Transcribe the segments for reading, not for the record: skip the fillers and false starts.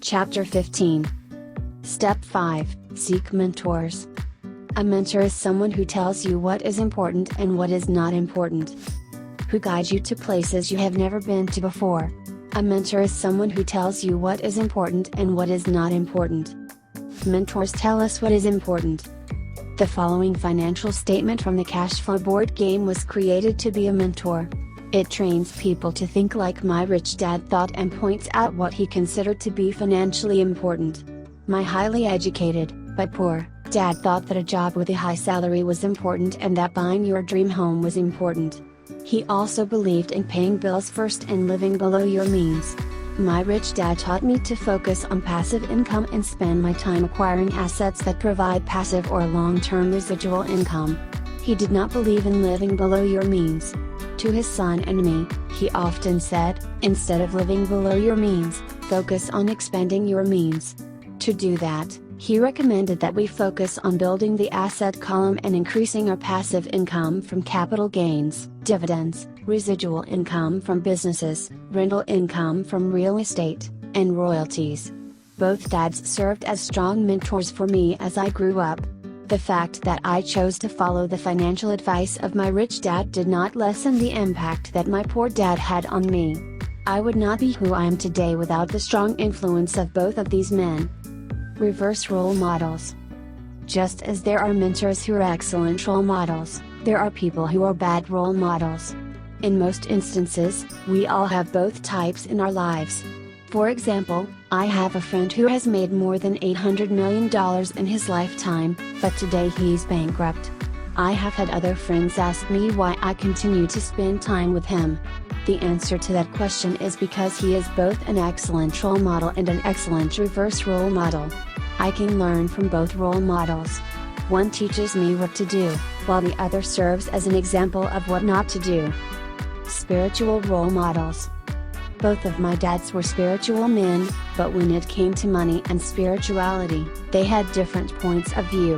Chapter 15. Step 5, Seek mentors. A mentor is someone who tells you what is important and what is not important. Who guides you to places you have never been to before. A mentor is someone who tells you what is important and what is not important. Mentors tell us what is important. The following financial statement from the CASHFLOW board game was created to be a mentor. It trains people to think like my rich dad thought and points out what he considered to be financially important. My highly educated, but poor, dad thought that a job with a high salary was important and that buying your dream home was important. He also believed in paying bills first and living below your means. My rich dad taught me to focus on passive income and spend my time acquiring assets that provide passive or long-term residual income. He did not believe in living below your means. To his son and me, he often said, instead of living below your means, focus on expanding your means. To do that, he recommended that we focus on building the asset column and increasing our passive income from capital gains, dividends, residual income from businesses, rental income from real estate, and royalties. Both dads served as strong mentors for me as I grew up. The fact that I chose to follow the financial advice of my rich dad did not lessen the impact that my poor dad had on me. I would not be who I am today without the strong influence of both of these men. Reverse role models. Just as there are mentors who are excellent role models, there are people who are bad role models. In most instances, we all have both types in our lives. For example, I have a friend who has made more than $800 million in his lifetime, but today he's bankrupt. I have had other friends ask me why I continue to spend time with him. The answer to that question is because he is both an excellent role model and an excellent reverse role model. I can learn from both role models. One teaches me what to do, while the other serves as an example of what not to do. Spiritual role models. Both of my dads were spiritual men, but when it came to money and spirituality, they had different points of view.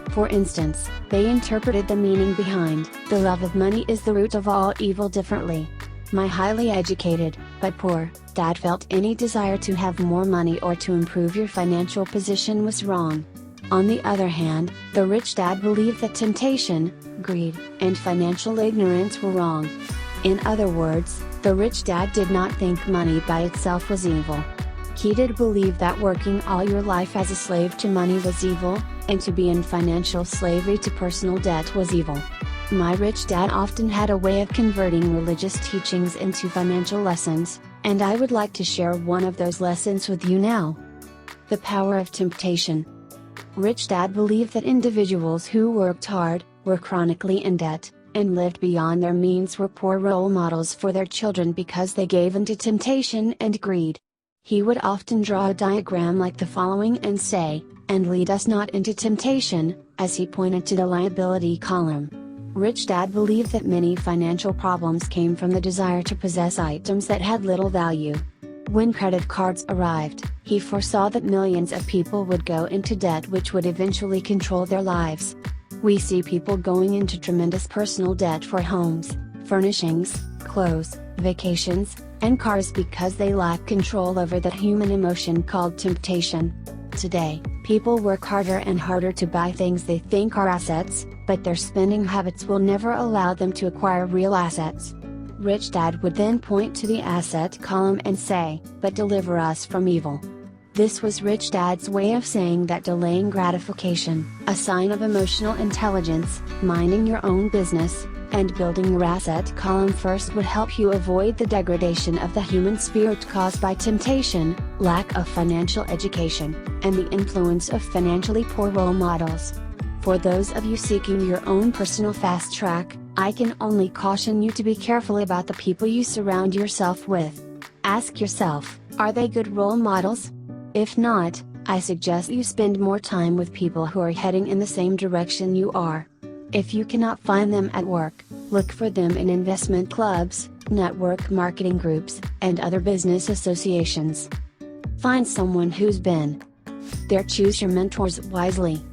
For instance, they interpreted the meaning behind "the love of money is the root of all evil" differently. My highly educated, but poor, dad felt any desire to have more money or to improve your financial position was wrong. On the other hand, the rich dad believed that temptation, greed, and financial ignorance were wrong. In other words, the rich dad did not think money by itself was evil. He did believe that working all your life as a slave to money was evil, and to be in financial slavery to personal debt was evil. My rich dad often had a way of converting religious teachings into financial lessons, and I would like to share one of those lessons with you now. The power of temptation. Rich dad believed that individuals who worked hard, were chronically in debt, and lived beyond their means were poor role models for their children because they gave in to temptation and greed. He would often draw a diagram like the following and say, "And lead us not into temptation," as he pointed to the liability column. Rich dad believed that many financial problems came from the desire to possess items that had little value. When credit cards arrived, he foresaw that millions of people would go into debt which would eventually control their lives. We see people going into tremendous personal debt for homes, furnishings, clothes, vacations, and cars because they lack control over that human emotion called temptation. Today, people work harder and harder to buy things they think are assets, but their spending habits will never allow them to acquire real assets. Rich dad would then point to the asset column and say, "But deliver us from evil." This was rich dad's way of saying that delaying gratification, a sign of emotional intelligence, minding your own business, and building your asset column first would help you avoid the degradation of the human spirit caused by temptation, lack of financial education, and the influence of financially poor role models. For those of you seeking your own personal fast track, I can only caution you to be careful about the people you surround yourself with. Ask yourself, are they good role models? If not, I suggest you spend more time with people who are heading in the same direction you are. If you cannot find them at work, look for them in investment clubs, network marketing groups, and other business associations. Find someone who's been there. Choose your mentors wisely.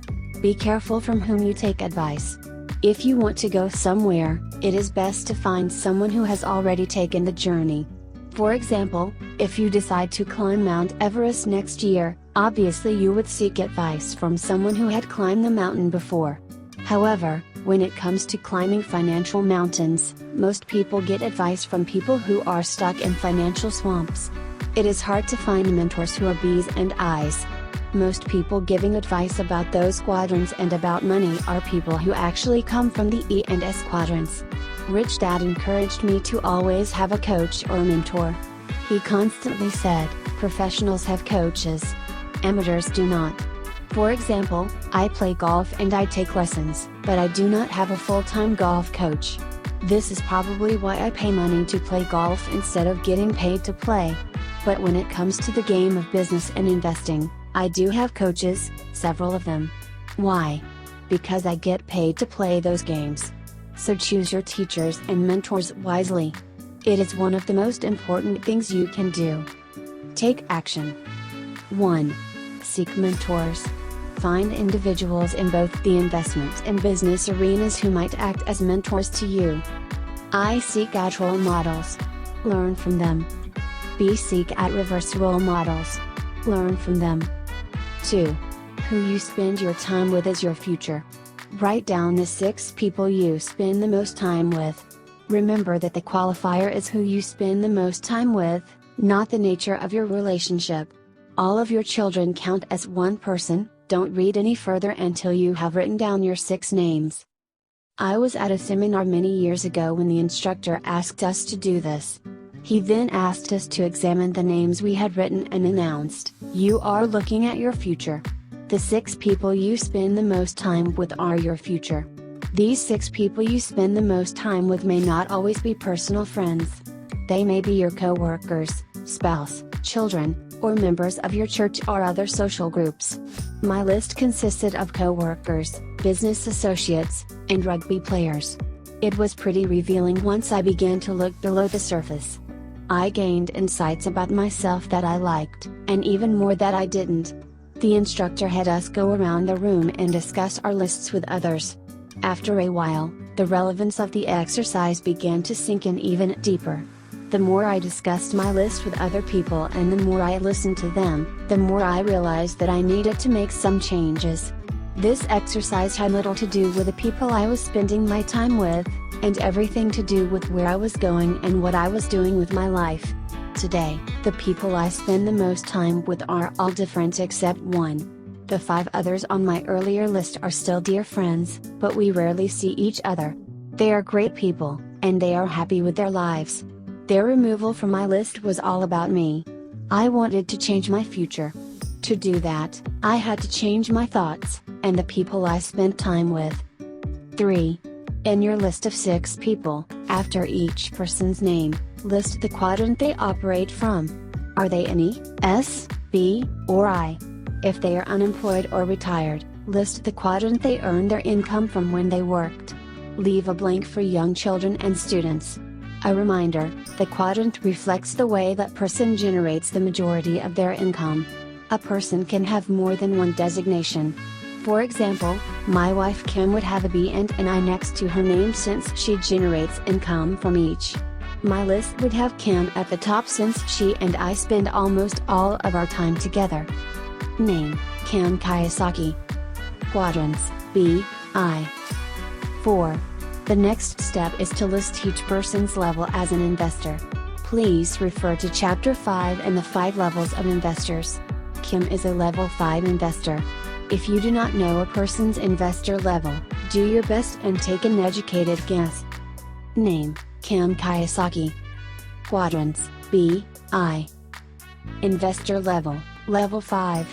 Be careful from whom you take advice. If you want to go somewhere, it is best to find someone who has already taken the journey. For example, if you decide to climb Mount Everest next year, obviously you would seek advice from someone who had climbed the mountain before. However, when it comes to climbing financial mountains, most people get advice from people who are stuck in financial swamps. It is hard to find mentors who are B's and I's. Most people giving advice about those quadrants and about money are people who actually come from the E and S quadrants. Rich Dad encouraged me to always have a coach or a mentor. He constantly said, professionals have coaches. Amateurs do not. For example, I play golf and I take lessons, but I do not have a full-time golf coach. This is probably why I pay money to play golf instead of getting paid to play. But when it comes to the game of business and investing, I do have coaches, several of them. Why? Because I get paid to play those games. So choose your teachers and mentors wisely. It is one of the most important things you can do. Take action. 1. Seek mentors. Find individuals in both the investment and business arenas who might act as mentors to you. I seek at role models. Learn from them. B. Seek at reverse role models. Learn from them. 2. Who you spend your time with is your future. Write down the 6 people you spend the most time with. Remember that the qualifier is who you spend the most time with, not the nature of your relationship. All of your children count as one person. Don't read any further until you have written down your 6 names. I was at a seminar many years ago when the instructor asked us to do this. He then asked us to examine the names we had written and announced, "You are looking at your future. The 6 people you spend the most time with are your future." These 6 people you spend the most time with may not always be personal friends. They may be your co-workers, spouse, children, or members of your church or other social groups. My list consisted of co-workers, business associates, and rugby players. It was pretty revealing once I began to look below the surface. I gained insights about myself that I liked, and even more that I didn't. The instructor had us go around the room and discuss our lists with others. After a while, the relevance of the exercise began to sink in even deeper. The more I discussed my list with other people and the more I listened to them, the more I realized that I needed to make some changes. This exercise had little to do with the people I was spending my time with, and everything to do with where I was going and what I was doing with my life. Today, the people I spend the most time with are all different except one. The 5 others on my earlier list are still dear friends, but we rarely see each other. They are great people, and they are happy with their lives. Their removal from my list was all about me. I wanted to change my future. To do that, I had to change my thoughts, and the people I spent time with. 3. In your list of 6 people, after each person's name, list the quadrant they operate from. Are they an E, S, B, or I? If they are unemployed or retired, list the quadrant they earn their income from when they worked. Leave a blank for young children and students. A reminder, the quadrant reflects the way that person generates the majority of their income. A person can have more than one designation. For example, my wife Kim would have a B and an I next to her name since she generates income from each. My list would have Kim at the top since she and I spend almost all of our time together. Name, Kim Kiyosaki. Quadrants, B, I. 4. The next step is to list each person's level as an investor. Please refer to Chapter 5 and the 5 levels of investors. Kim is a level 5 investor. If you do not know a person's investor level, do your best and take an educated guess. Name, Kim Kiyosaki. Quadrants, B, I. Investor level, level 5.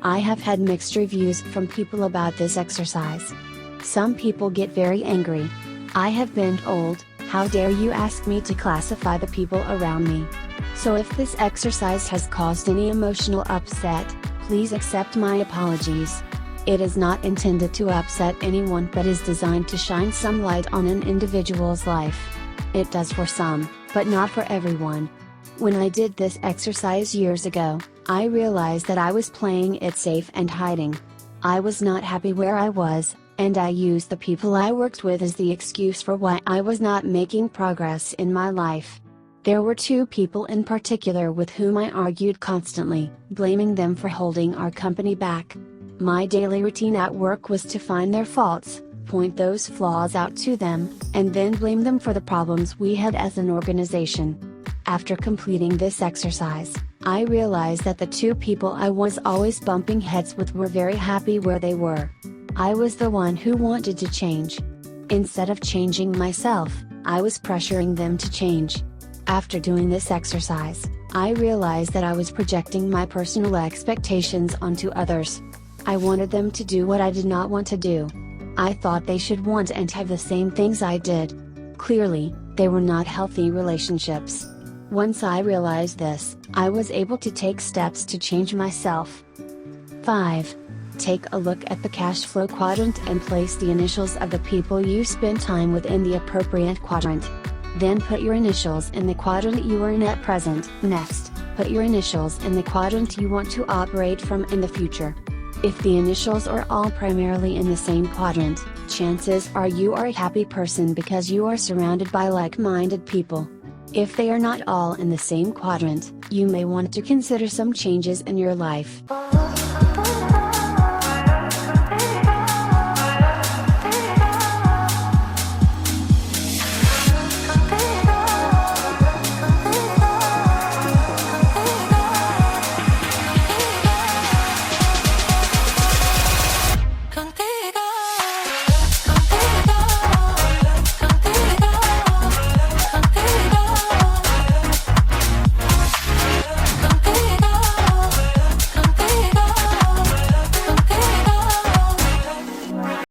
I have had mixed reviews from people about this exercise. Some people get very angry. I have been told, "How dare you ask me to classify the people around me?" So if this exercise has caused any emotional upset, please accept my apologies. It is not intended to upset anyone but is designed to shine some light on an individual's life. It does for some, but not for everyone. When I did this exercise years ago, I realized that I was playing it safe and hiding. I was not happy where I was, and I used the people I worked with as the excuse for why I was not making progress in my life. There were two people in particular with whom I argued constantly, blaming them for holding our company back. My daily routine at work was to find their faults, point those flaws out to them, and then blame them for the problems we had as an organization. After completing this exercise, I realized that the two people I was always bumping heads with were very happy where they were. I was the one who wanted to change. Instead of changing myself, I was pressuring them to change. After doing this exercise, I realized that I was projecting my personal expectations onto others. I wanted them to do what I did not want to do. I thought they should want and have the same things I did. Clearly, they were not healthy relationships. Once I realized this, I was able to take steps to change myself. 5. Take a look at the cash flow quadrant and place the initials of the people you spend time with in the appropriate quadrant. Then put your initials in the quadrant you are in at present. Next, put your initials in the quadrant you want to operate from in the future. If the initials are all primarily in the same quadrant, chances are you are a happy person because you are surrounded by like-minded people. If they are not all in the same quadrant, you may want to consider some changes in your life.